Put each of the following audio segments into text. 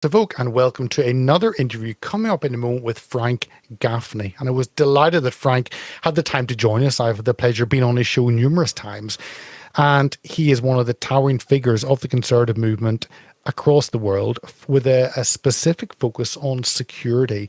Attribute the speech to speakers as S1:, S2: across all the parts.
S1: Evoke, and welcome to another interview coming up in a moment with Frank Gaffney. And I was delighted that Frank had the time to join us. I've had the pleasure of being on his show numerous times. And he is one of the towering figures of the conservative movement across the world with a specific focus on security.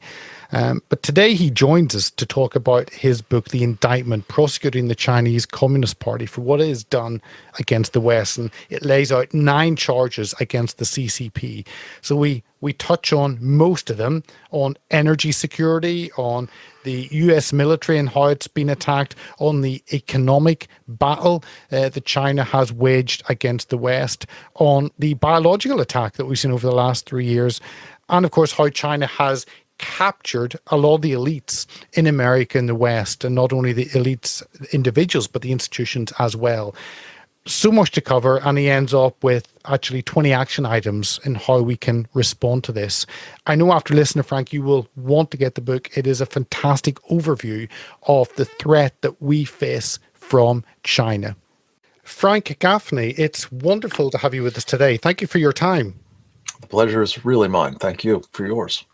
S1: But today he joins us to talk about his book, The Indictment, Prosecuting the Chinese Communist Party for what it has done against the West. And it lays out 9 charges against the CCP. So we touch on most of them, on energy security, on the US military and how it's been attacked, on the economic battle that China has waged against the West, on the biological attack that we've seen over the last 3 years, and of course how China has captured a lot of the elites in America and the West, and not only the elites individuals but the institutions as well. So much to cover, and he ends up with actually 20 action items in how we can respond to this. I know after listening to Frank, you will want to get the book. It is a fantastic overview of the threat that we face from China. Frank Gaffney, it's wonderful to have you with us today. Thank you for your time.
S2: The pleasure is really mine. Thank you for yours.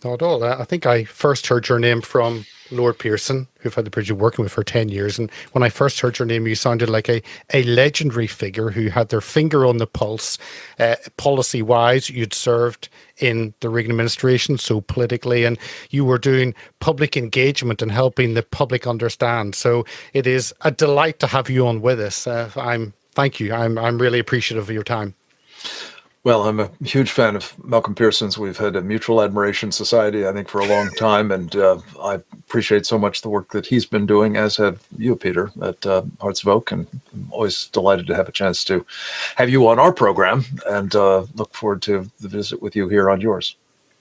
S1: Not at all. I think I first heard your name from Lord Pearson, who've had the privilege of working with for 10 years. And when I first heard your name, you sounded like a legendary figure who had their finger on the pulse. Policy-wise, you'd served in the Reagan administration, so politically, and you were doing public engagement and helping the public understand. So it is a delight to have you on with us. Thank you. I'm really appreciative of your time.
S2: Well, I'm a huge fan of Malcolm Pearson's. We've had a mutual admiration society, I think, for a long time, and I appreciate so much the work that he's been doing, as have you, Peter, at Hearts of Oak, and I'm always delighted to have a chance to have you on our program, and look forward to the visit with you here on yours.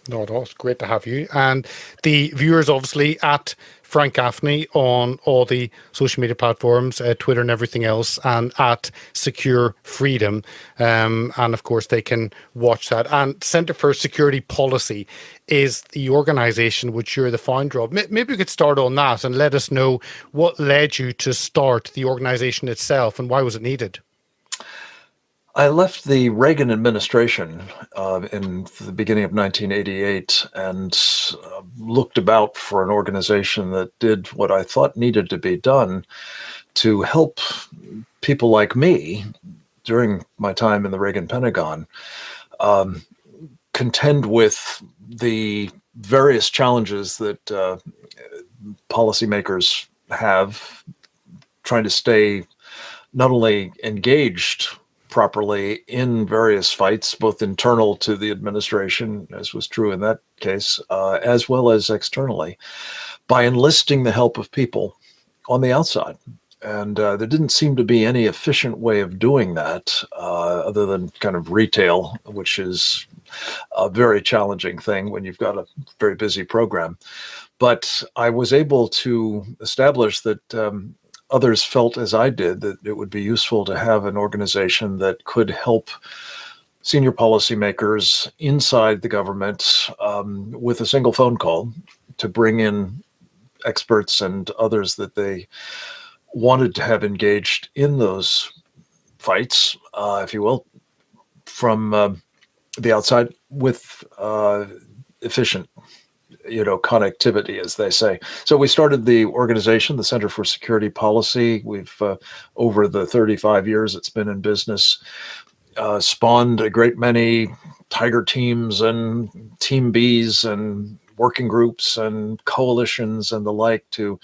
S1: No, it's great to have you. And the viewers, obviously, at Frank Gaffney on all the social media platforms, Twitter and everything else, and at Secure Freedom. And of course, they can watch that. And Centre for Security Policy is the organisation which you're the founder of. Maybe we could start on that and let us know what led you to start the organisation itself and why was it needed?
S2: I left the Reagan administration in the beginning of 1988 and looked about for an organization that did what I thought needed to be done to help people like me during my time in the Reagan Pentagon contend with the various challenges that policymakers have trying to stay not only engaged properly in various fights, both internal to the administration, as was true in that case, as well as externally, by enlisting the help of people on the outside. And there didn't seem to be any efficient way of doing that other than kind of retail, which is a very challenging thing when you've got a very busy program. But I was able to establish that others felt, as I did, that it would be useful to have an organization that could help senior policymakers inside the government with a single phone call to bring in experts and others that they wanted to have engaged in those fights, if you will, from the outside with efficient connectivity, as they say. So we started the organization, the Center for Security Policy. We've, over the 35 years it's been in business, spawned a great many tiger teams and team Bs and working groups and coalitions and the like to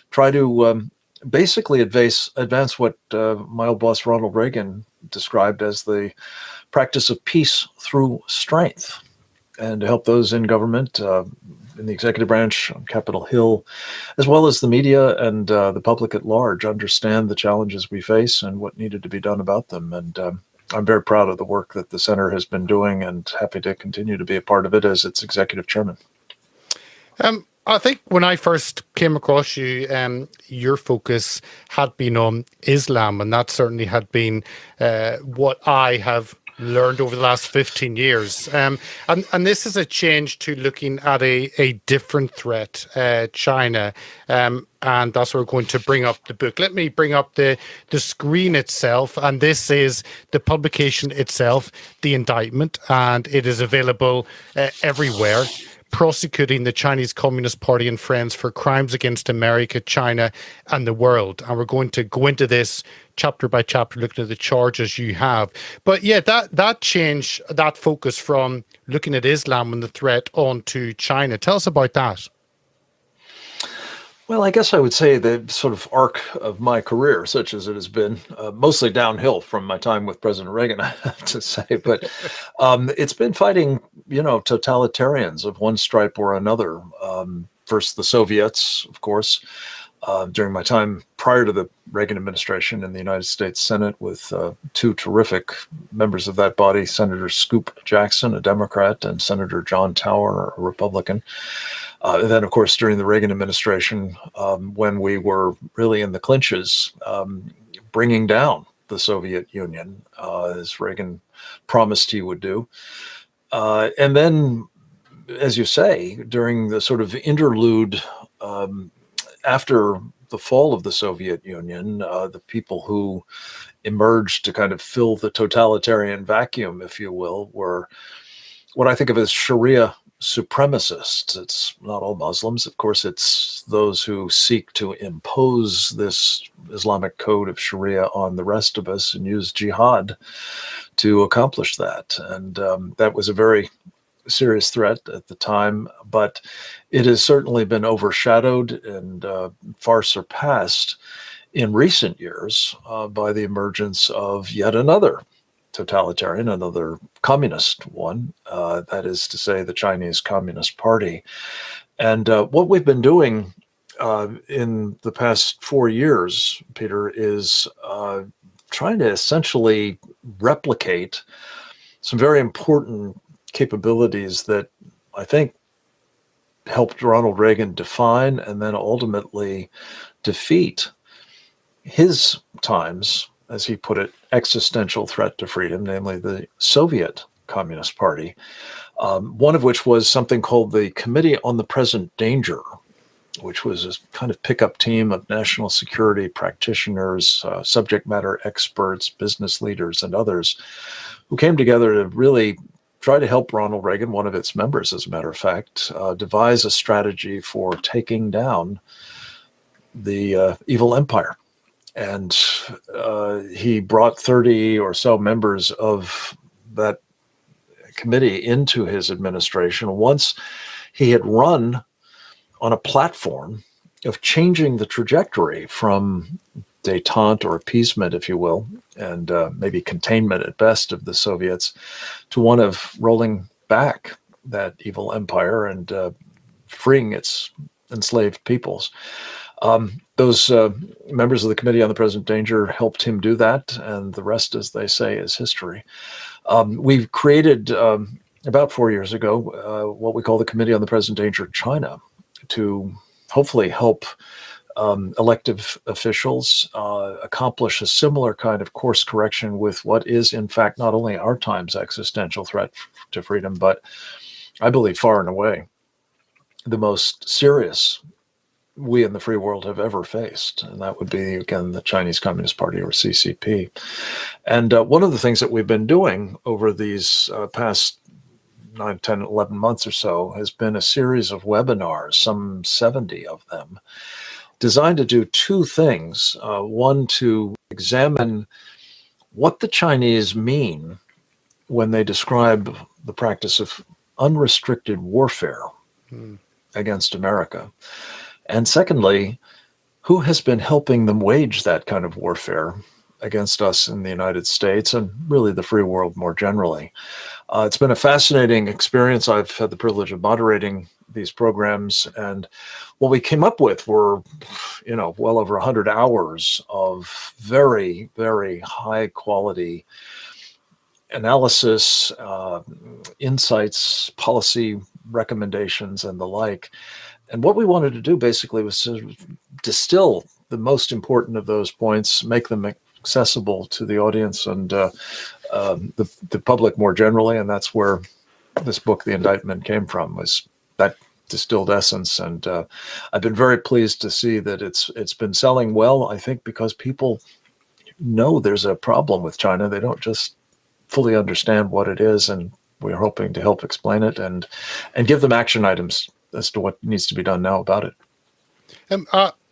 S2: try to basically advance what my old boss Ronald Reagan described as the practice of peace through strength, and to help those in government, in the executive branch, on Capitol Hill, as well as the media and the public at large, understand the challenges we face and what needed to be done about them. And I'm very proud of the work that the center has been doing and happy to continue to be a part of it as its executive chairman.
S1: I think when I first came across you, your focus had been on Islam, and that certainly had been what I have learned over the last 15 years. And this is a change to looking at a different threat, China. And that's why we're going to bring up the book. Let me bring up the screen itself. And this is the publication itself, the indictment, and it is available everywhere. Prosecuting the Chinese Communist Party and friends for crimes against America, China, and the world. And we're going to go into this chapter by chapter, looking at the charges you have. But yeah, that change, that focus from looking at Islam and the threat onto China. Tell us about that.
S2: Well, I guess I would say the sort of arc of my career, such as it has been, mostly downhill from my time with President Reagan, I have to say, but it's been fighting, totalitarians of one stripe or another. First, the Soviets, of course, during my time prior to the Reagan administration in the United States Senate with two terrific members of that body, Senator Scoop Jackson, a Democrat, and Senator John Tower, a Republican. And then, of course, during the Reagan administration, when we were really in the clinches, bringing down the Soviet Union, as Reagan promised he would do. And then, as you say, during the sort of interlude after the fall of the Soviet Union, the people who emerged to kind of fill the totalitarian vacuum, if you will, were what I think of as Sharia supremacists. It's not all Muslims. Of course, it's those who seek to impose this Islamic code of Sharia on the rest of us and use jihad to accomplish that. And that was a very serious threat at the time, but it has certainly been overshadowed and far surpassed in recent years by the emergence of yet another totalitarian, another communist one, that is to say the Chinese Communist Party. And what we've been doing in the past 4 years, Peter, is trying to essentially replicate some very important capabilities that I think helped Ronald Reagan define and then ultimately defeat his times, as he put it, existential threat to freedom, namely the Soviet Communist Party, one of which was something called the Committee on the Present Danger, which was a kind of pickup team of national security practitioners, subject matter experts, business leaders, and others who came together to really try to help Ronald Reagan, one of its members, as a matter of fact, devise a strategy for taking down the evil empire. And he brought 30 or so members of that committee into his administration once he had run on a platform of changing the trajectory from détente or appeasement, if you will, and maybe containment at best of the Soviets, to one of rolling back that evil empire and freeing its enslaved peoples. Those members of the Committee on the Present Danger helped him do that, and the rest, as they say, is history. We've created, about 4 years ago, what we call the Committee on the Present Danger China, to hopefully help elective officials accomplish a similar kind of course correction with what is, in fact, not only our time's existential threat to freedom, but I believe far and away the most serious we in the free world have ever faced. And that would be, again, the Chinese Communist Party, or CCP. And one of the things that we've been doing over these past 9, 10, 11 months or so has been a series of webinars, some 70 of them, designed to do two things. One, to examine what the Chinese mean when they describe the practice of unrestricted warfare against America. And secondly, who has been helping them wage that kind of warfare against us in the United States and really the free world more generally. It's been a fascinating experience. I've had the privilege of moderating these programs, and what we came up with were, well over 100 hours of very, very high quality analysis, insights, policy recommendations, and the like. And what we wanted to do basically was to distill the most important of those points, make them accessible to the audience, and the public more generally, and that's where this book, The Indictment, came from, was that distilled essence. And I've been very pleased to see that it's been selling well, I think, because people know there's a problem with China. They don't just fully understand what it is, and we're hoping to help explain it and give them action items as to what needs to be done now about it.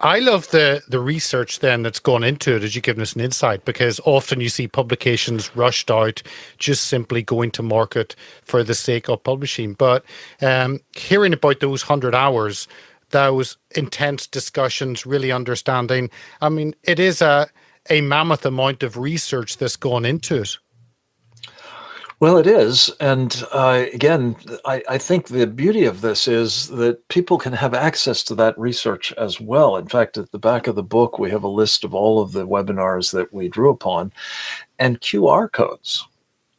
S1: I love the research then that's gone into it, as you've given us an insight, because often you see publications rushed out, just simply going to market for the sake of publishing. But hearing about those 100 hours, those intense discussions, really understanding, I mean, it is a mammoth amount of research that's gone into it.
S2: Well, it is. And again, I think the beauty of this is that people can have access to that research as well. In fact, at the back of the book, we have a list of all of the webinars that we drew upon and QR codes,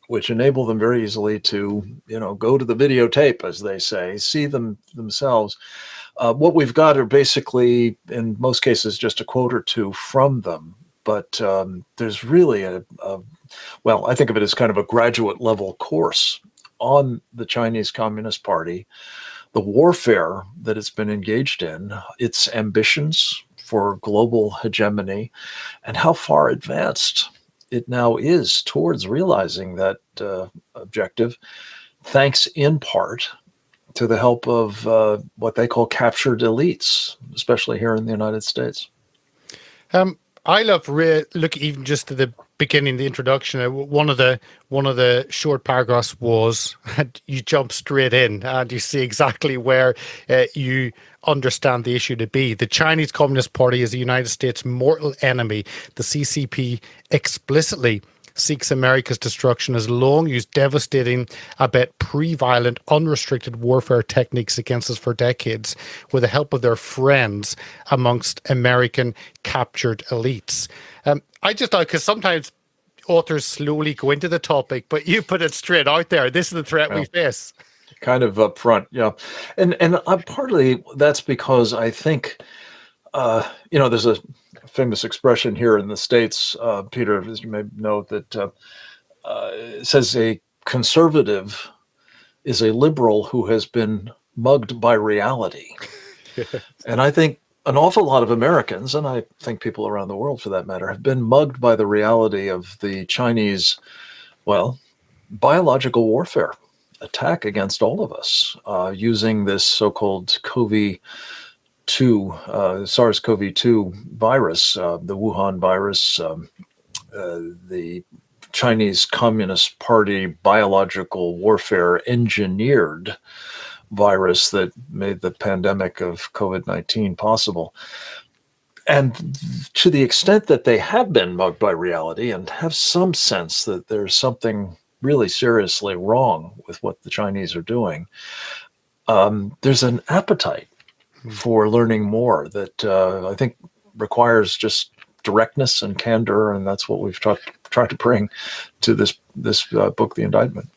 S2: which enable them very easily to, go to the videotape, as they say, see them themselves. What we've got are basically, in most cases, just a quote or two from them. But there's really well, I think of it as kind of a graduate level course on the Chinese Communist Party, the warfare that it's been engaged in, its ambitions for global hegemony, and how far advanced it now is towards realizing that objective, thanks in part to the help of what they call captured elites, especially here in the United States.
S1: I love look even just at the beginning, the introduction. One of the short paragraphs was, you jump straight in and you see exactly where you understand the issue to be. The Chinese Communist Party is the United States' mortal enemy. The CCP explicitly seeks America's destruction, has long used devastating, I bet pre-violent, unrestricted warfare techniques against us for decades with the help of their friends amongst American captured elites. I just like, because sometimes authors slowly go into the topic, but you put it straight out there. This is the threat we face.
S2: Kind of up front, yeah. And partly that's because I think, there's a famous expression here in the States, Peter, as you may know, that it says a conservative is a liberal who has been mugged by reality. Yes. And I think an awful lot of Americans, and I think people around the world for that matter, have been mugged by the reality of the Chinese, biological warfare attack against all of us, using this so-called SARS-CoV-2 virus, the Wuhan virus, the Chinese Communist Party biological warfare engineered virus that made the pandemic of COVID-19 possible. And to the extent that they have been mugged by reality and have some sense that there's something really seriously wrong with what the Chinese are doing, there's an appetite for learning more that I think requires just directness and candor, and that's what we've tried to bring to this book, The Indictment.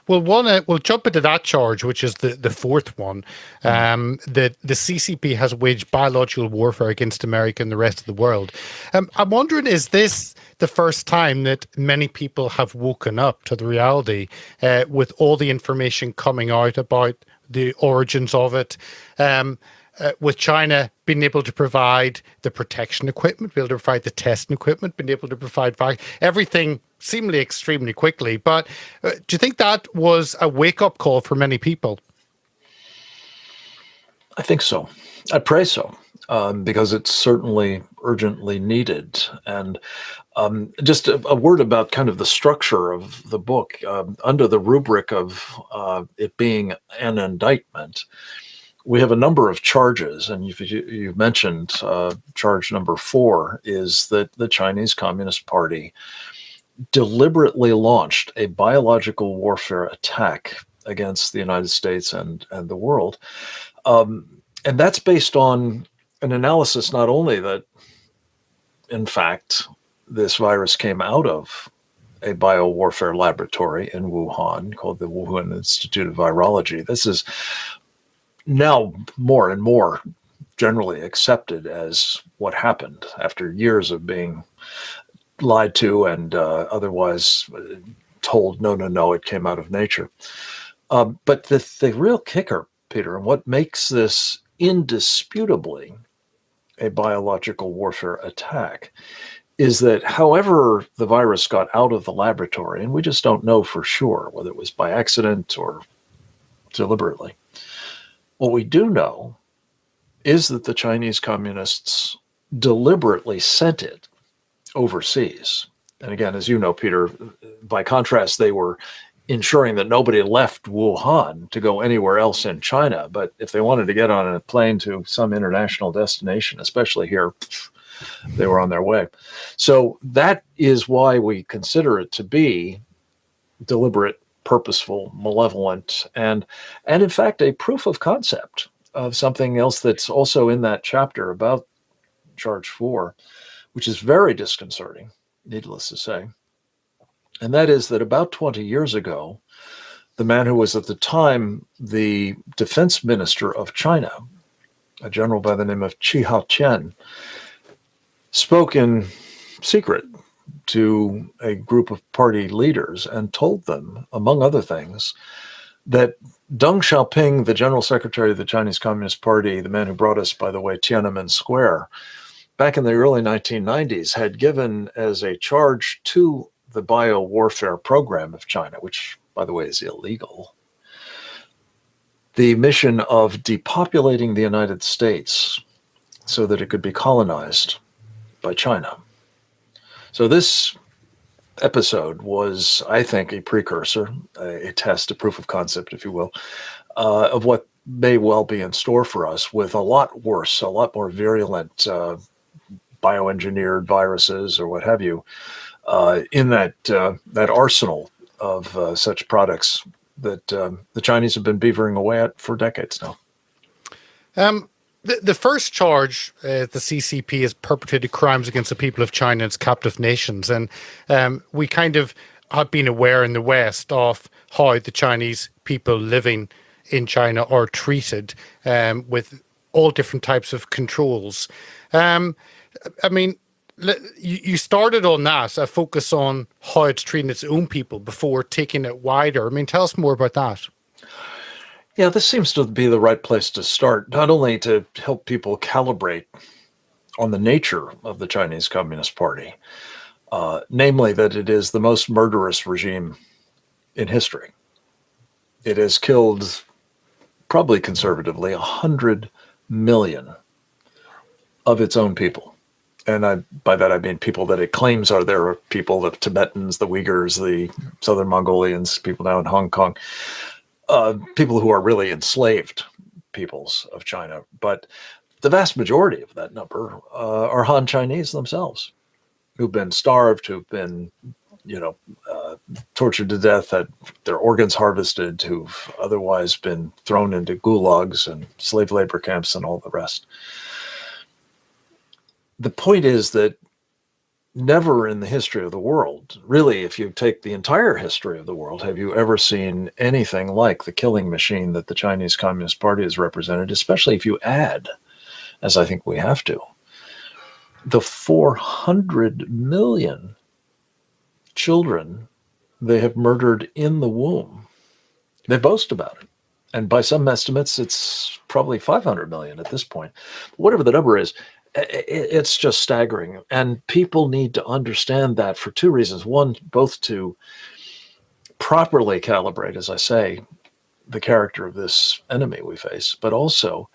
S1: Well, we'll jump into that charge, which is the fourth one. The CCP has waged biological warfare against America and the rest of the world. I'm wondering, is this the first time that many people have woken up to the reality with all the information coming out about the origins of it? With China being able to provide the protection equipment, being able to provide the testing equipment, being able to provide everything seemingly extremely quickly. But do you think that was a wake-up call for many people?
S2: I think so. I pray so, because it's certainly urgently needed. And just a word about kind of the structure of the book. Under the rubric of it being an indictment, we have a number of charges, and you've mentioned charge number 4 is that the Chinese Communist Party deliberately launched a biological warfare attack against the United States and the world. And that's based on an analysis not only that, in fact, this virus came out of a biowarfare laboratory in Wuhan called the Wuhan Institute of Virology. This is now more and more generally accepted as what happened after years of being lied to and otherwise told, no, it came out of nature. But the real kicker, Peter, and what makes this indisputably a biological warfare attack is that however the virus got out of the laboratory, and we just don't know for sure whether it was by accident or deliberately, what we do know is that the Chinese communists deliberately sent it overseas. And again, as you know, Peter, by contrast, they were ensuring that nobody left Wuhan to go anywhere else in China. But if they wanted to get on a plane to some international destination, especially here, they were on their way. So that is why we consider it to be deliberate, purposeful, malevolent, and in fact, a proof of concept of something else that's also in that chapter about Charge 4, which is very disconcerting, needless to say. And that is that about 20 years ago, the man who was at the time the defense minister of China, a general by the name of Chi Haoqian, spoke in secret to a group of party leaders and told them, among other things, that Deng Xiaoping, the general secretary of the Chinese Communist Party, the man who brought us, by the way, Tiananmen Square, back in the early 1990s, had given as a charge to the biowarfare program of China, which, by the way, is illegal, the mission of depopulating the United States so that it could be colonized by China. So this episode was, I think, a precursor, a test, a proof of concept, if you will, of what may well be in store for us with a lot worse, a lot more virulent bioengineered viruses or what have you, in that arsenal of such products that the Chinese have been beavering away at for decades now.
S1: The first charge, the CCP has perpetrated crimes against the people of China and its captive nations. And we kind of have been aware in the West of how the Chinese people living in China are treated with all different types of controls. I mean, you started on that, a focus on how it's treating its own people before taking it wider. I mean, tell us more about that.
S2: Yeah, this seems to be the right place to start, not only to help people calibrate on the nature of the Chinese Communist Party, namely that it is the most murderous regime in history. It has killed, probably conservatively, 100 million of its own people. And by that I mean people that it claims are their people, the Tibetans, the Uyghurs, the Southern Mongolians, people now in Hong Kong. People who are really enslaved peoples of China. But the vast majority of that number are Han Chinese themselves, who've been starved, who've been, tortured to death, had their organs harvested, who've otherwise been thrown into gulags and slave labor camps and all the rest. The point is that never in the history of the world, really, if you take the entire history of the world, have you ever seen anything like the killing machine that the Chinese Communist Party has represented, especially if you add, as I think we have to, the 400 million children they have murdered in the womb. They boast about it. And by some estimates, it's probably 500 million at this point. Whatever the number is, it's just staggering. And people need to understand that for two reasons. One, both to properly calibrate, as I say, the character of this enemy we face, but also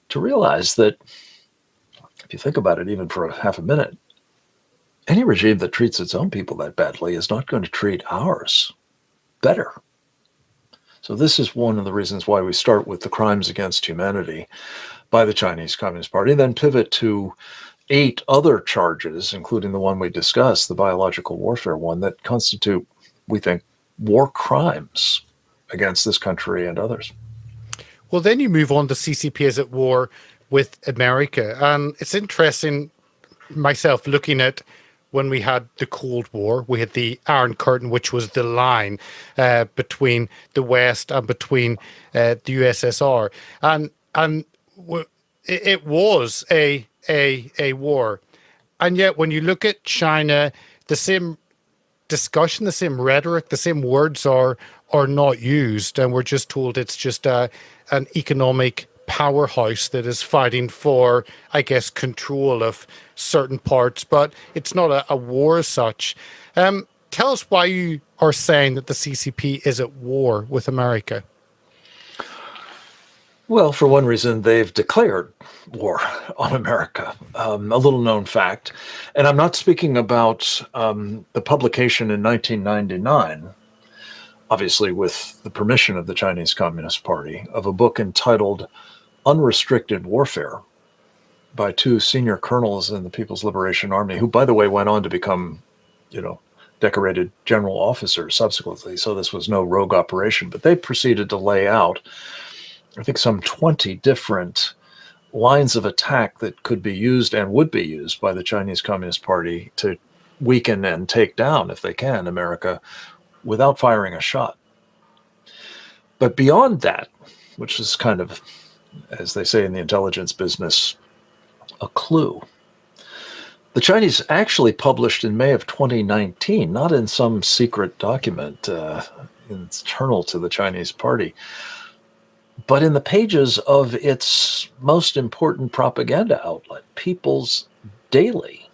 S2: to realize that if you think about it, even for half a minute, any regime that treats its own people that badly is not going to treat ours better. So this is one of the reasons why we start with the crimes against humanity by the Chinese Communist Party, then pivot to 8 other charges, including the one we discussed, the biological warfare one, that constitute, we think, war crimes against this country and others.
S1: Well, then you move on to CCP is at war with America. And it's interesting, myself, looking at when we had the Cold War, we had the Iron Curtain, which was the line between the West and between the USSR. And it was a war. And yet, when you look at China, the same discussion, the same rhetoric, the same words are not used, and we're just told it's just an economic powerhouse that is fighting for, I guess, control of certain parts, but it's not a war as such. Tell us why you are saying that the CCP is at war with America.
S2: Well, for one reason, they've declared war on America, a little known fact. And I'm not speaking about the publication in 1999, obviously with the permission of the Chinese Communist Party, of a book entitled Unrestricted Warfare by two senior colonels in the People's Liberation Army, who, by the way, went on to become, decorated general officers subsequently. So this was no rogue operation, but they proceeded to lay out, I think, some 20 different lines of attack that could be used and would be used by the Chinese Communist Party to weaken and take down, if they can, America without firing a shot. But beyond that, which is kind of, as they say in the intelligence business, a clue, the Chinese actually published in May of 2019, not in some secret document internal to the Chinese Party, but in the pages of its most important propaganda outlet, People's Daily,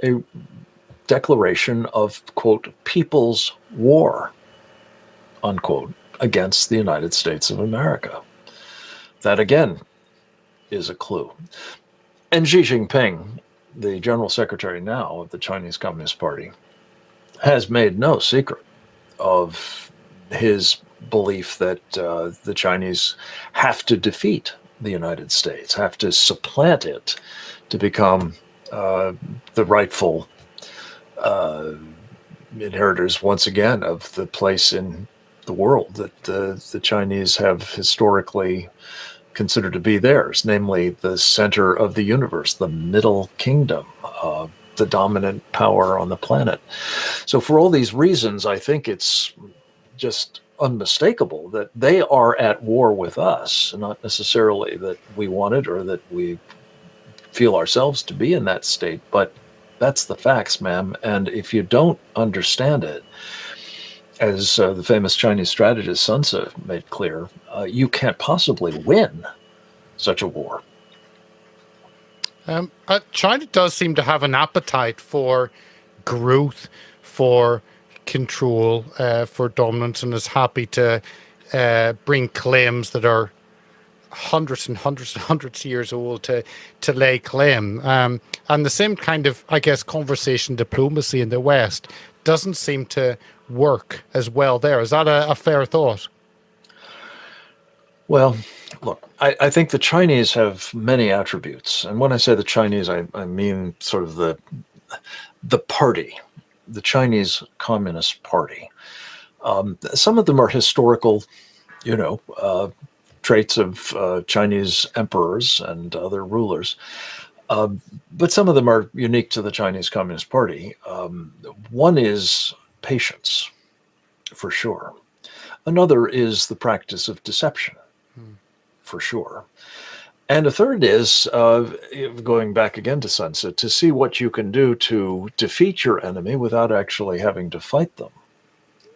S2: a declaration of, quote, people's war, unquote, against the United States of America. That, again, is a clue. And Xi Jinping, the General Secretary now of the Chinese Communist Party, has made no secret of his belief that the Chinese have to defeat the United States, have to supplant it to become the rightful inheritors once again of the place in the world that the Chinese have historically considered to be theirs, namely the center of the universe, the middle kingdom, the dominant power on the planet. So for all these reasons, I think it's just unmistakable that they are at war with us, not necessarily that we want it or that we feel ourselves to be in that state, but that's the facts, ma'am. And if you don't understand it, as the famous Chinese strategist Sun Tzu made clear, you can't possibly win such a war.
S1: China does seem to have an appetite for growth, for control, for dominance, and is happy to bring claims that are hundreds and hundreds and hundreds of years old to lay claim. And the same kind of, I guess, conversation diplomacy in the West doesn't seem to work as well there. Is that a fair thought?
S2: Well, look, I think the Chinese have many attributes. And when I say the Chinese, I mean sort of the party, the Chinese Communist Party. Some of them are historical, traits of Chinese emperors and other rulers. But some of them are unique to the Chinese Communist Party. One is patience, for sure. Another is the practice of deception, for sure. And a third is, going back again to Sun Tzu, to see what you can do to defeat your enemy without actually having to fight them.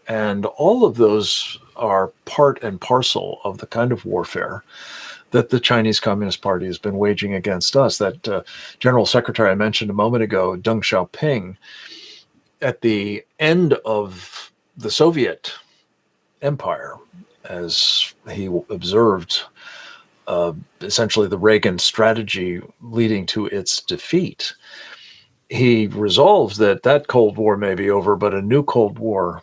S2: And all of those are part and parcel of the kind of warfare that the Chinese Communist Party has been waging against us. That General Secretary I mentioned a moment ago, Deng Xiaoping, at the end of the Soviet Empire, as he observed essentially the Reagan strategy leading to its defeat, he resolved that Cold War may be over, but a new Cold War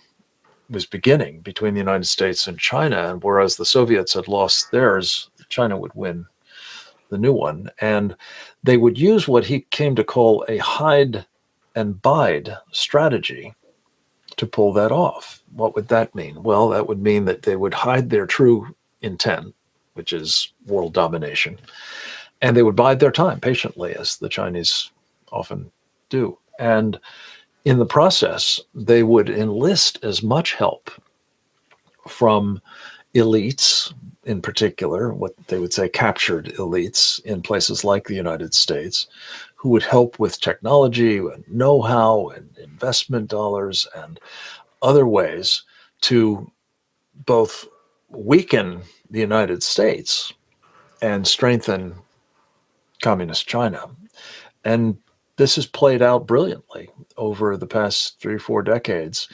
S2: was beginning between the United States and China. And whereas the Soviets had lost theirs, China would win the new one. And they would use what he came to call a hide and bide strategy to pull that off. What would that mean? Well, that would mean that they would hide their true intent, which is world domination, and they would bide their time patiently, as the Chinese often do. And in the process, they would enlist as much help from elites, in particular, what they would say captured elites in places like the United States, who would help with technology and know-how and investment dollars and other ways to both weaken the United States and strengthen communist China. And this has played out brilliantly over the past 3 or 4 decades,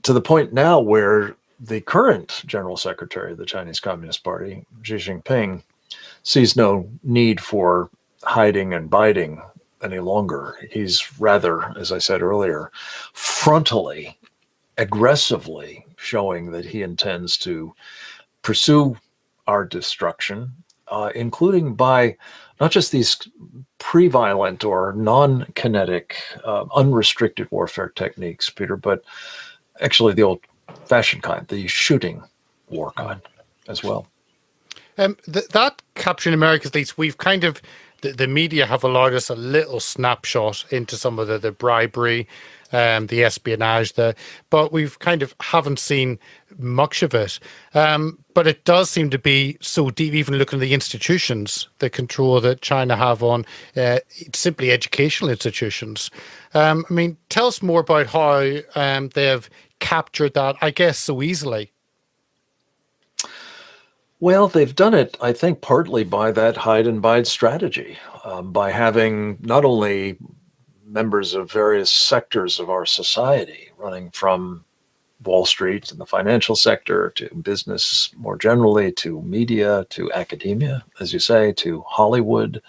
S2: to the point now where the current General Secretary of the Chinese Communist Party, Xi Jinping, sees no need for hiding and biding any longer. He's rather, as I said earlier, frontally, aggressively showing that he intends to pursue our destruction, including by not just these pre-violent or non-kinetic, unrestricted warfare techniques, Peter, but actually the old-fashioned kind, the shooting war kind as well.
S1: That capturing America's leads, we've kind of, the media have allowed us a little snapshot into some of the bribery, the espionage, but we've kind of haven't seen much of it. But it does seem to be so deep, even looking at the institutions, the control that China have on simply educational institutions. I mean, tell us more about how they've captured that, I guess, so easily.
S2: Well, they've done it, I think, partly by that hide and bide strategy, by having not only members of various sectors of our society, running from Wall Street and the financial sector to business more generally, to media, to academia, as you say, to Hollywood,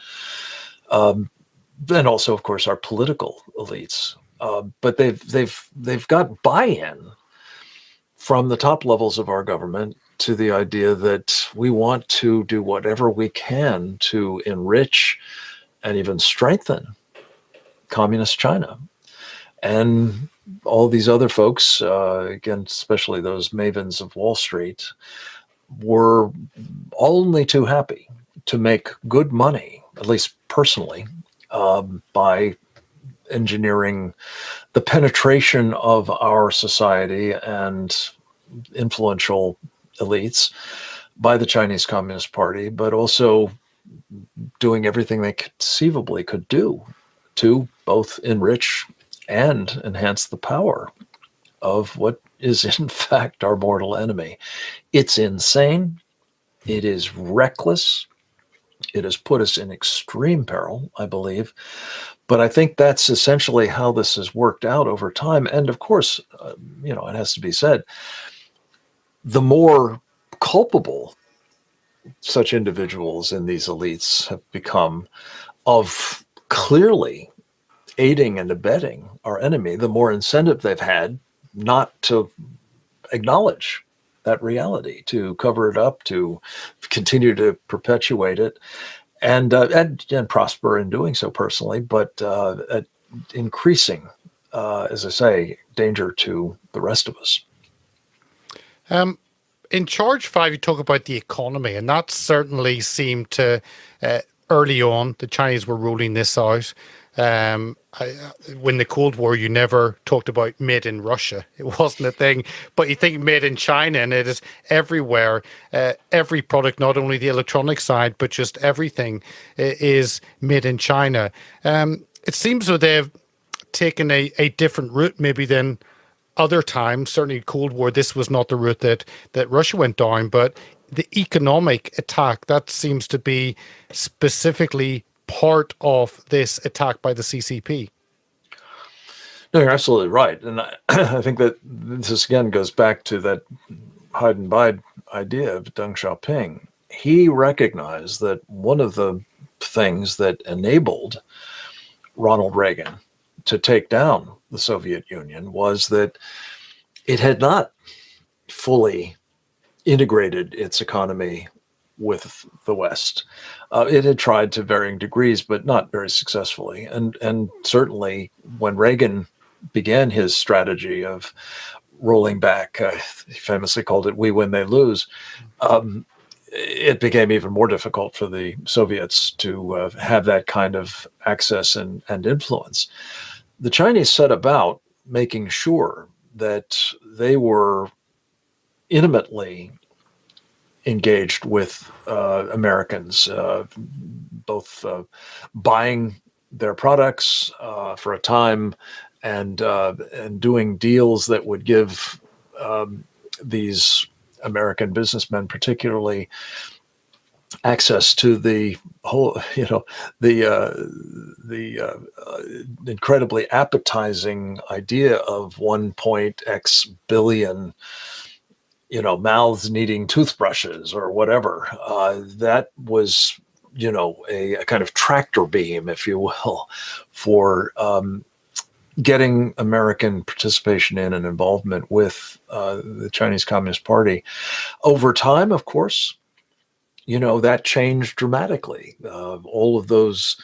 S2: then also, of course, our political elites. But they've got buy-in from the top levels of our government to the idea that we want to do whatever we can to enrich and even strengthen communist China. And all these other folks, again, especially those mavens of Wall Street, were only too happy to make good money, at least personally, by engineering the penetration of our society and influential elites by the Chinese Communist Party, but also doing everything they conceivably could do to both enrich and enhance the power of what is in fact our mortal enemy. It's insane. It is reckless. It has put us in extreme peril, I believe. But I think that's essentially how this has worked out over time. And of course, it has to be said, the more culpable such individuals in these elites have become of clearly aiding and abetting our enemy, the more incentive they've had not to acknowledge that reality, to cover it up, to continue to perpetuate it, and prosper in doing so personally, but at increasing, as I say, danger to the rest of us.
S1: In Charge 5, you talk about the economy, and that certainly seemed to, early on, the Chinese were rolling this out. When the Cold War, you never talked about made in Russia. It wasn't a thing, but you think made in China, and it is everywhere. Every product, not only the electronic side, but just everything is made in China. It seems though they've taken a different route maybe than other times. Certainly Cold War, this was not the route that Russia went down, but the economic attack, that seems to be specifically part of this attack by the CCP.
S2: No, you're absolutely right. And I think that this again goes back to that hide and bide idea of Deng Xiaoping. He recognized that one of the things that enabled Ronald Reagan to take down the Soviet Union was that it had not fully integrated its economy with the West. It had tried to varying degrees, but not very successfully. And certainly when Reagan began his strategy of rolling back, he famously called it "we win, they lose," it became even more difficult for the Soviets to have that kind of access and influence. The Chinese set about making sure that they were intimately engaged with Americans, both buying their products for a time, and doing deals that would give these American businessmen, particularly, access to the whole, the incredibly appetizing idea of 1.x billion, mouths needing toothbrushes or whatever. That was, a kind of tractor beam, if you will, for getting American participation in and involvement with the Chinese Communist Party. Over time, of course, that changed dramatically. All of those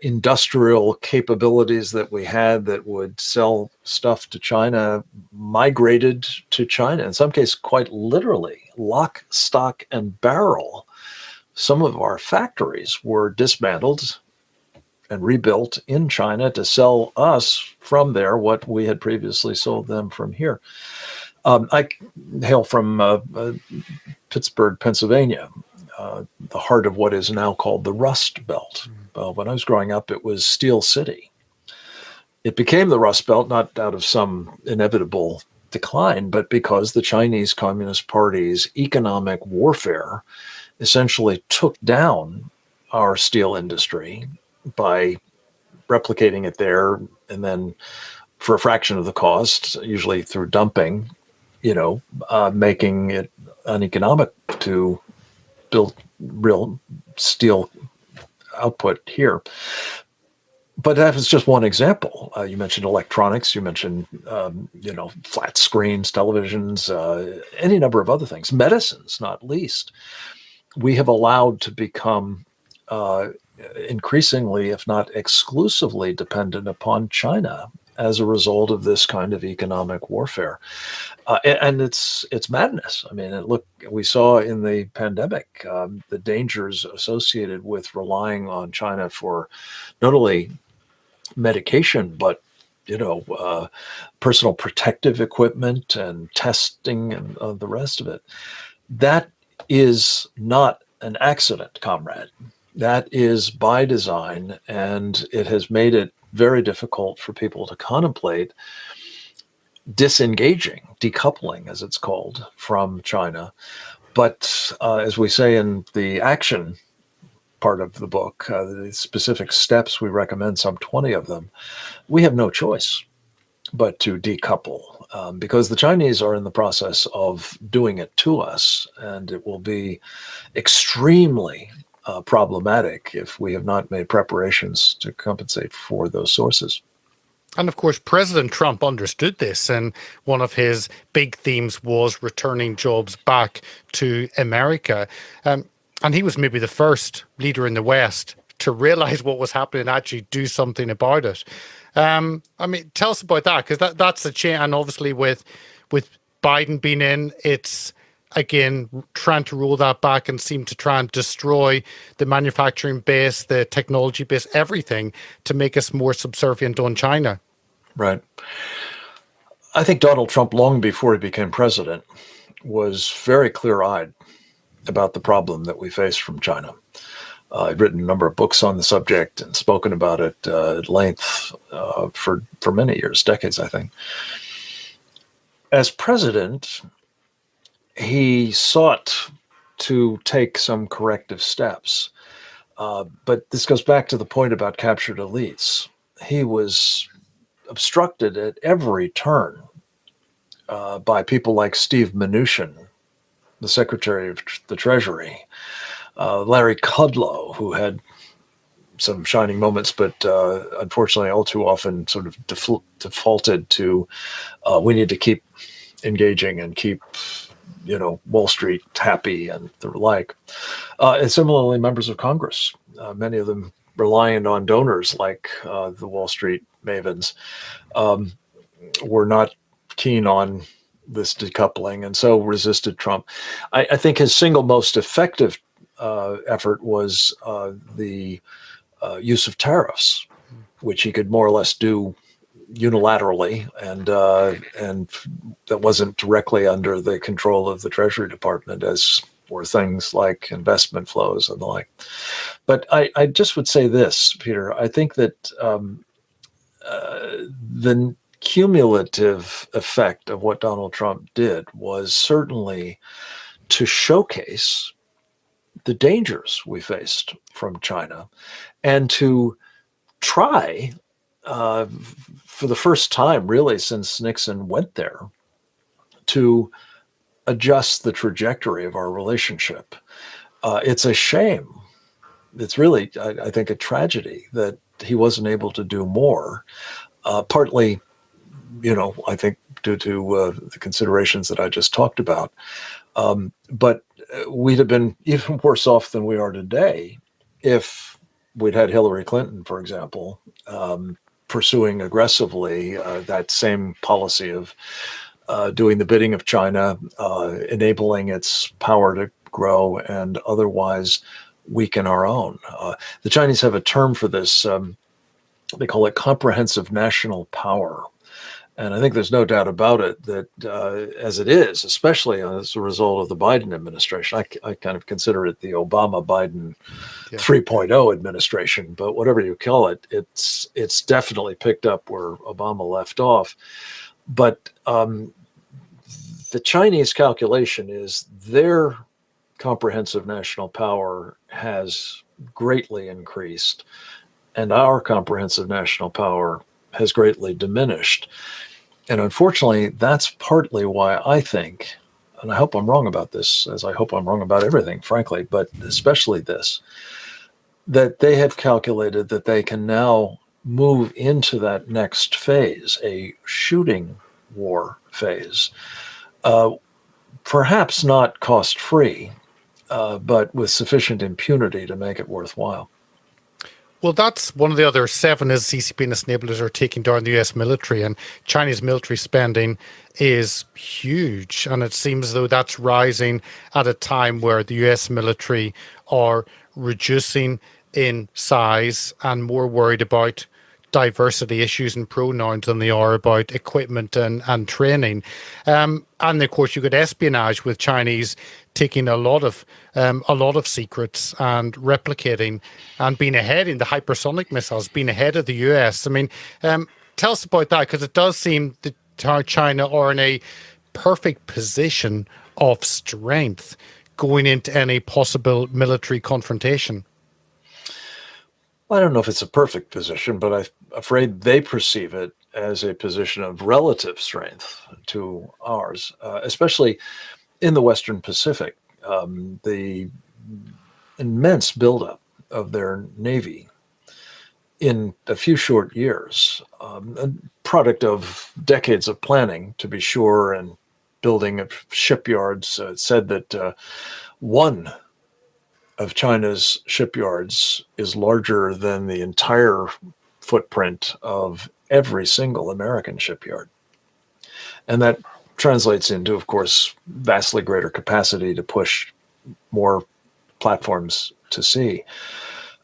S2: industrial capabilities that we had that would sell stuff to China migrated to China, in some cases, quite literally, lock, stock, and barrel. Some of our factories were dismantled and rebuilt in China to sell us from there what we had previously sold them from here. I hail from Pittsburgh, Pennsylvania, the heart of what is now called the Rust Belt. When I was growing up, it was Steel City. It became the Rust Belt not out of some inevitable decline, but because the Chinese Communist Party's economic warfare essentially took down our steel industry by replicating it there, and then for a fraction of the cost, usually through dumping, making it uneconomic to build real steel output here. But that was just one example. You mentioned electronics, you mentioned, flat screens, televisions, any number of other things, medicines, not least. We have allowed to become increasingly, if not exclusively, dependent upon China as a result of this kind of economic warfare. And it's madness. I mean, look, we saw in the pandemic the dangers associated with relying on China for not only medication, but personal protective equipment and testing and the rest of it. That is not an accident, comrade. That is by design, and it has made it very difficult for people to contemplate disengaging, decoupling, as it's called, from China. But as we say in the action part of the book, the specific steps we recommend, some 20 of them, we have no choice but to decouple, because the Chinese are in the process of doing it to us, and it will be extremely problematic if we have not made preparations to compensate for those sources.
S1: And of course, President Trump understood this, and one of his big themes was returning jobs back to America. And he was maybe the first leader in the West to realize what was happening and actually do something about it. Tell us about that, because that's the change. And obviously with Biden being in, it's, again, trying to roll that back and seem to try and destroy the manufacturing base, the technology base, everything to make us more subservient on China.
S2: Right. I think Donald Trump, long before he became president, was very clear-eyed about the problem that we face from China. I've written a number of books on the subject and spoken about it at length for many years, decades, I think. As president, he sought to take some corrective steps. But this goes back to the point about captured elites. He was obstructed at every turn by people like Steve Mnuchin, the Secretary of the Treasury, Larry Kudlow, who had some shining moments, but unfortunately all too often sort of defaulted to we need to keep engaging and keep Wall Street happy and the like. And similarly, members of Congress, many of them reliant on donors like the Wall Street mavens, were not keen on this decoupling and so resisted Trump. I think his single most effective effort was the use of tariffs, which he could more or less do unilaterally, and that wasn't directly under the control of the Treasury Department, as were things like investment flows and the like. But I just would say this, Peter. I think that the cumulative effect of what Donald Trump did was certainly to showcase the dangers we faced from China and to try, for the first time really since Nixon went there, to adjust the trajectory of our relationship. It's a shame. It's really, I think, a tragedy that he wasn't able to do more, partly, I think due to the considerations that I just talked about. But we'd have been even worse off than we are today if we'd had Hillary Clinton, for example, pursuing aggressively that same policy of doing the bidding of China, enabling its power to grow and otherwise weaken our own. The Chinese have a term for this. They call it comprehensive national power. And I think there's no doubt about it that as it is, especially as a result of the Biden administration, I kind of consider it the Obama-Biden 3.0 administration, but whatever you call it, it's definitely picked up where Obama left off. But the Chinese calculation is their comprehensive national power has greatly increased, and our comprehensive national power has greatly diminished. And unfortunately, that's partly why I think, and I hope I'm wrong about this, as I hope I'm wrong about everything, frankly, but especially this, that they have calculated that they can now move into that next phase, a shooting war phase, perhaps not cost-free, but with sufficient impunity to make it worthwhile.
S1: Well, that's one of the other 7 is CCP and its enablers are taking down the U.S. military, and Chinese military spending is huge. And it seems as though that's rising at a time where the U.S. military are reducing in size and more worried about diversity issues and pronouns than they are about equipment and training. And of course, you got espionage with Chinese taking a lot of secrets and replicating and being ahead in the hypersonic missiles, being ahead of the US. I mean, tell us about that, because it does seem that China are in a perfect position of strength going into any possible military confrontation.
S2: I don't know if it's a perfect position, but I'm afraid they perceive it as a position of relative strength to ours, especially in the Western Pacific. The immense buildup of their Navy in a few short years, a product of decades of planning, to be sure, and building of shipyards. It said that one of China's shipyards is larger than the entire footprint of every single American shipyard. And that translates into, of course, vastly greater capacity to push more platforms to sea.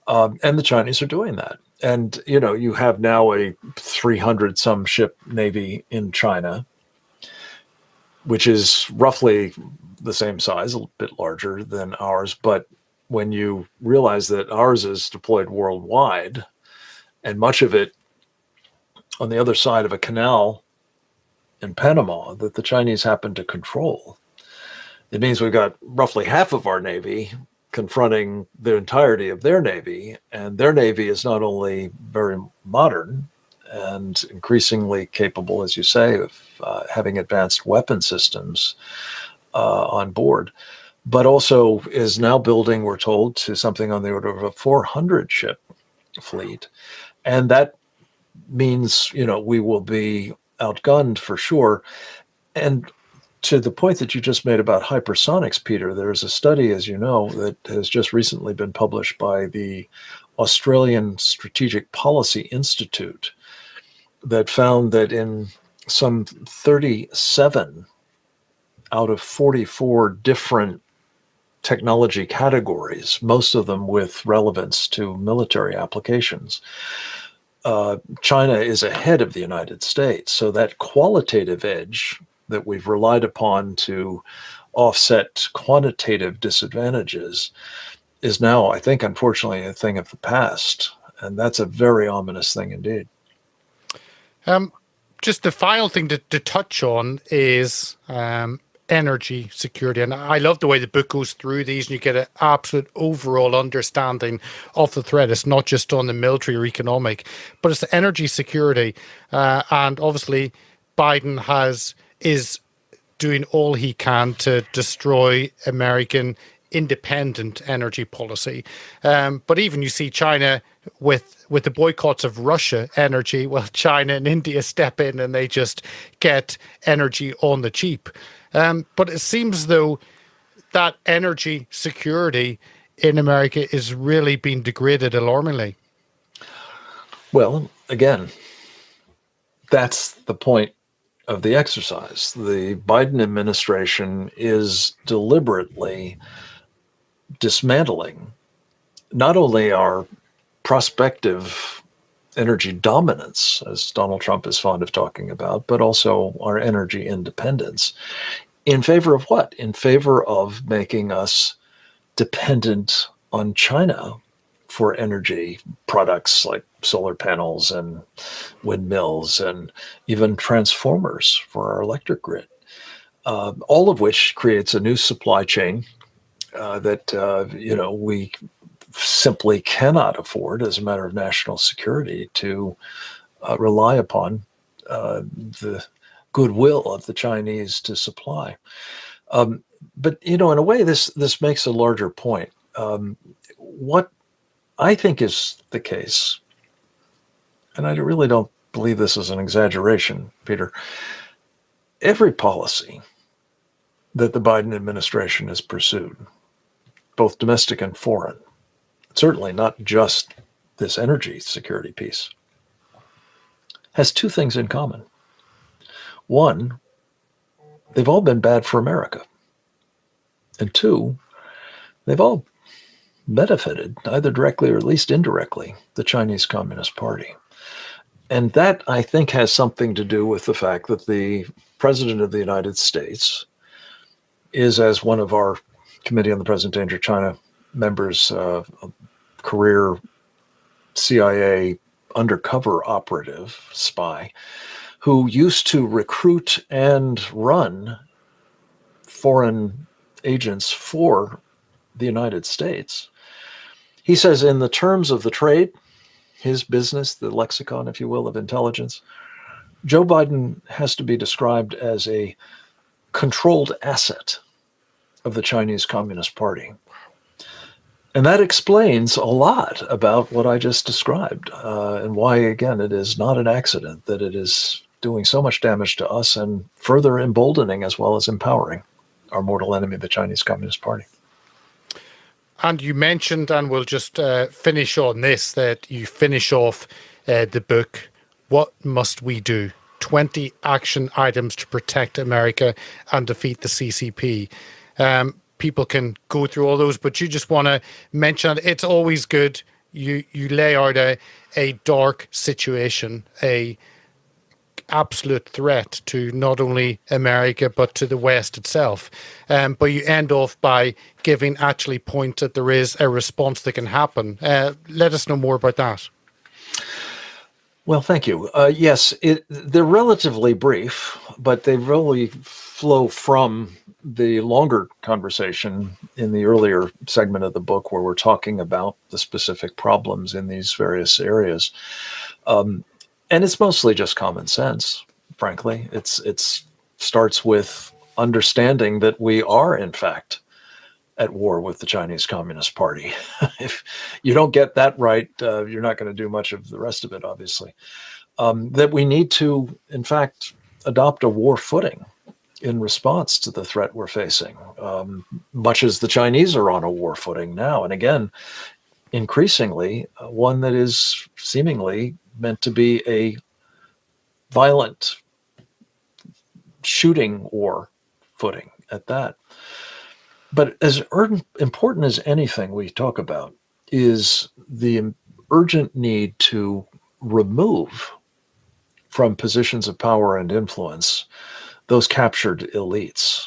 S2: And the Chinese are doing that. And, you have now a 300-some ship Navy in China, which is roughly the same size, a bit larger than ours. But when you realize that ours is deployed worldwide, and much of it on the other side of a canal in Panama that the Chinese happen to control, it means we've got roughly half of our Navy confronting the entirety of their Navy. And their Navy is not only very modern and increasingly capable, as you say, of having advanced weapon systems on board, but also is now building, we're told, to something on the order of a 400-ship fleet. And that means, we will be outgunned for sure. And to the point that you just made about hypersonics, Peter, there's a study, as you know, that has just recently been published by the Australian Strategic Policy Institute that found that in some 37 out of 44 different technology categories, most of them with relevance to military applications, China is ahead of the United States. So that qualitative edge that we've relied upon to offset quantitative disadvantages is now, I think, unfortunately, a thing of the past. And that's a very ominous thing indeed.
S1: Just the final thing to touch on is energy security. And I love the way the book goes through these, and you get an absolute overall understanding of the threat. It's not just on the military or economic, but it's the energy security. And obviously, Biden is doing all he can to destroy American independent energy policy. But even you see China with the boycotts of Russia energy, well, China and India step in and they just get energy on the cheap. But it seems though that energy security in America is really being degraded alarmingly.
S2: Well, again, that's the point of the exercise. The Biden administration is deliberately dismantling not only our prospective energy dominance, as Donald Trump is fond of talking about, but also our energy independence. In favor of what? In favor of making us dependent on China for energy products like solar panels and windmills and even transformers for our electric grid, all of which creates a new supply chain that we simply cannot afford as a matter of national security to rely upon the goodwill of the Chinese to supply. But in a way, this makes a larger point. What I think is the case, and I really don't believe this is an exaggeration, Peter, every policy that the Biden administration has pursued, both domestic and foreign, certainly not just this energy security piece, has two things in common. One, they've all been bad for America. And two, they've all benefited, either directly or at least indirectly, the Chinese Communist Party. And that, I think, has something to do with the fact that the President of the United States is, as one of our Committee on the Present Danger of China members, a career CIA undercover operative, spy, who used to recruit and run foreign agents for the United States. He says, in the terms of the trade, his business, the lexicon, if you will, of intelligence, Joe Biden has to be described as a controlled asset of the Chinese Communist Party. And that explains a lot about what I just described, and why, again, it is not an accident that it is doing so much damage to us and further emboldening as well as empowering our mortal enemy, the Chinese Communist Party.
S1: And you mentioned, and we'll just finish on this, that you finish off the book, What Must We Do? 20 action items to protect America and defeat the CCP. People can go through all those, but you just want to mention it's always good. You lay out a dark situation, a absolute threat to not only America but to the West itself. But you end off by giving actually points that there is a response that can happen. Let us know more about that.
S2: Well, thank you. Yes, they're relatively brief, but they really flow from the longer conversation in the earlier segment of the book where we're talking about the specific problems in these various areas. And it's mostly just common sense, frankly. It starts with understanding that we are, in fact, at war with the Chinese Communist Party. If you don't get that right, you're not going to do much of the rest of it, obviously. That we need to, in fact, adopt a war footing in response to the threat we're facing, much as the Chinese are on a war footing now. And again, increasingly, one that is seemingly meant to be a violent shooting war footing at that. But as important as anything we talk about is the urgent need to remove from positions of power and influence those captured elites.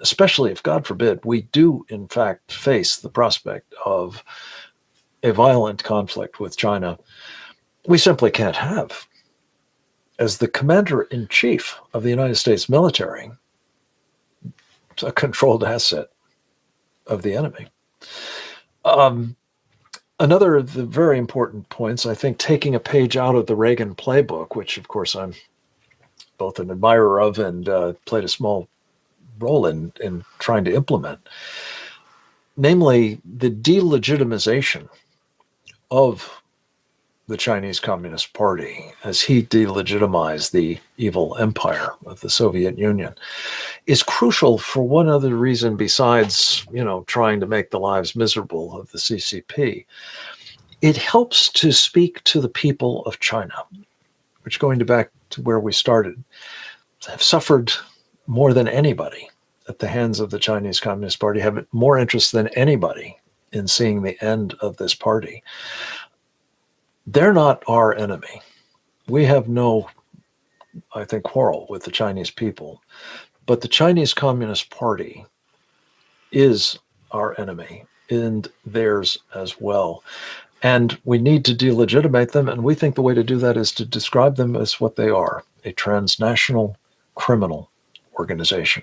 S2: especially if, God forbid, we do in fact face the prospect of a violent conflict with China, we simply can't have, as the commander-in-chief of the United States military, a controlled asset of the enemy. Another of the very important points, I think, taking a page out of the Reagan playbook, which of course I'm both an admirer of and played a small role in trying to implement, namely the delegitimization of the Chinese Communist Party as he delegitimized the evil empire of the Soviet Union, is crucial for one other reason besides, trying to make the lives miserable of the CCP. It helps to speak to the people of China, which, going back to where we started, have suffered more than anybody at the hands of the Chinese Communist Party, have more interest than anybody in seeing the end of this party. They're not our enemy. We have no, I think, quarrel with the Chinese people. But the Chinese Communist Party is our enemy, and theirs as well. And we need to delegitimate them, and we think the way to do that is to describe them as what they are, a transnational criminal organization.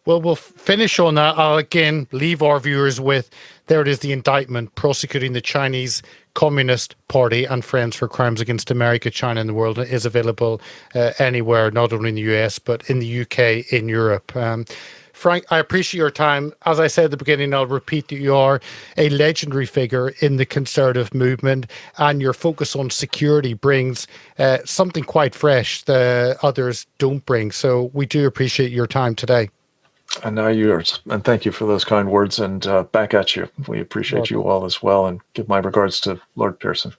S1: Well, we'll finish on that. I'll again leave our viewers with, there it is, the indictment prosecuting the Chinese Communist Party and Friends for Crimes Against America, China, and the World. It is available anywhere, not only in the US, but in the UK, in Europe. Frank, I appreciate your time. As I said at the beginning, I'll repeat that you are a legendary figure in the conservative movement, and your focus on security brings something quite fresh that others don't bring. So we do appreciate your time today.
S2: And now yours. And thank you for those kind words. And back at you. We appreciate you all as well. And give my regards to Lord Pearson.